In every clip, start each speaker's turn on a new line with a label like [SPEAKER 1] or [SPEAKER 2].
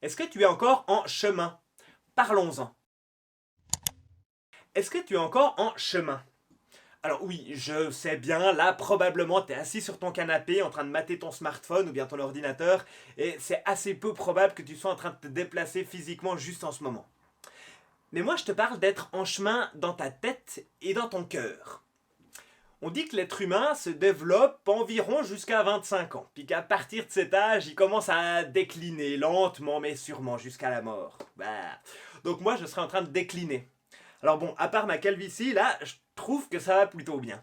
[SPEAKER 1] Est-ce que tu es encore en chemin? Parlons-en. Est-ce que tu es encore en chemin? Alors oui, je sais bien, là probablement tu es assis sur ton canapé en train de mater ton smartphone ou bien ton ordinateur et c'est assez peu probable que tu sois en train de te déplacer physiquement juste en ce moment. Mais moi je te parle d'être en chemin dans ta tête et dans ton cœur. On dit que l'être humain se développe environ jusqu'à 25 ans, puis qu'à partir de cet âge, il commence à décliner lentement mais sûrement jusqu'à la mort. Donc moi je serais en train de décliner. Alors bon, à part ma calvitie, là, je trouve que ça va plutôt bien.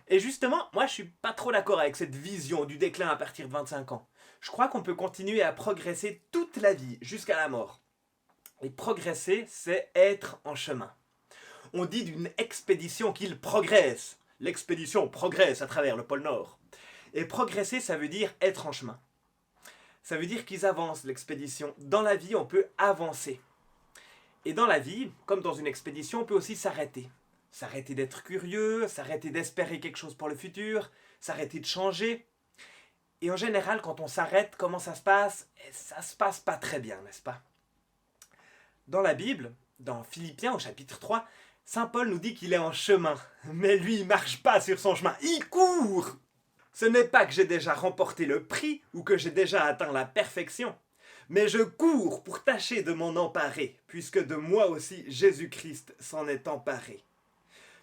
[SPEAKER 1] Et justement, moi je suis pas trop d'accord avec cette vision du déclin à partir de 25 ans. Je crois qu'on peut continuer à progresser toute la vie, jusqu'à la mort. Et progresser, c'est être en chemin. On dit d'une expédition qu'il progresse. L'expédition progresse à travers le pôle Nord. Et progresser, ça veut dire être en chemin. Ça veut dire qu'ils avancent, l'expédition. Dans la vie, on peut avancer. Et dans la vie, comme dans une expédition, on peut aussi s'arrêter. S'arrêter d'être curieux, s'arrêter d'espérer quelque chose pour le futur, s'arrêter de changer. Et en général, quand on s'arrête, comment ça se passe? Ça se passe pas très bien, n'est-ce pas? Dans la Bible, dans Philippiens au chapitre 3, Saint Paul nous dit qu'il est en chemin. Mais lui, il marche pas sur son chemin, il court! Ce n'est pas que j'ai déjà remporté le prix ou que j'ai déjà atteint la perfection. Mais je cours pour tâcher de m'en emparer, puisque de moi aussi Jésus-Christ s'en est emparé.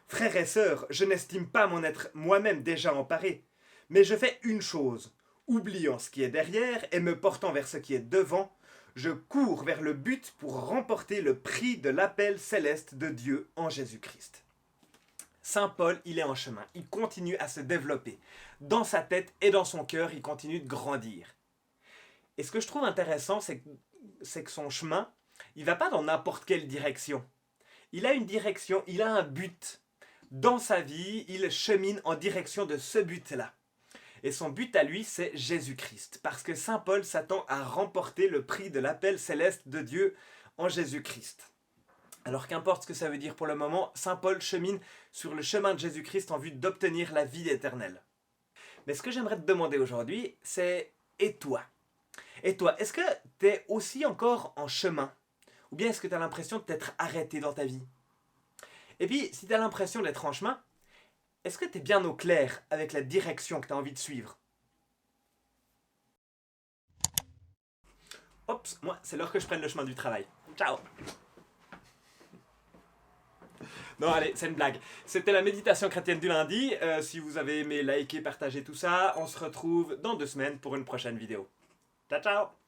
[SPEAKER 1] Frères et sœurs, je n'estime pas m'en être moi-même déjà emparé, mais je fais une chose, oubliant ce qui est derrière et me portant vers ce qui est devant, je cours vers le but pour remporter le prix de l'appel céleste de Dieu en Jésus-Christ. Saint Paul, il est en chemin, il continue à se développer. Dans sa tête et dans son cœur, il continue de grandir. Et ce que je trouve intéressant, c'est que son chemin, il ne va pas dans n'importe quelle direction. Il a une direction, il a un but. Dans sa vie, il chemine en direction de ce but-là. Et son but à lui, c'est Jésus-Christ. Parce que Saint Paul s'attend à remporter le prix de l'appel céleste de Dieu en Jésus-Christ. Alors qu'importe ce que ça veut dire pour le moment, Saint Paul chemine sur le chemin de Jésus-Christ en vue d'obtenir la vie éternelle. Mais ce que j'aimerais te demander aujourd'hui, c'est « Et toi ?» Et toi, est-ce que tu es aussi encore en chemin? Ou bien est-ce que tu as l'impression de t'être arrêté dans ta vie? Et puis, si tu as l'impression d'être en chemin, est-ce que tu es bien au clair avec la direction que tu as envie de suivre? Oups, moi, c'est l'heure que je prenne le chemin du travail. Ciao! Non, allez, c'est une blague. C'était la méditation chrétienne du lundi. Si vous avez aimé, likez, partagez tout ça. On se retrouve dans 2 semaines pour une prochaine vidéo. Ciao, ciao!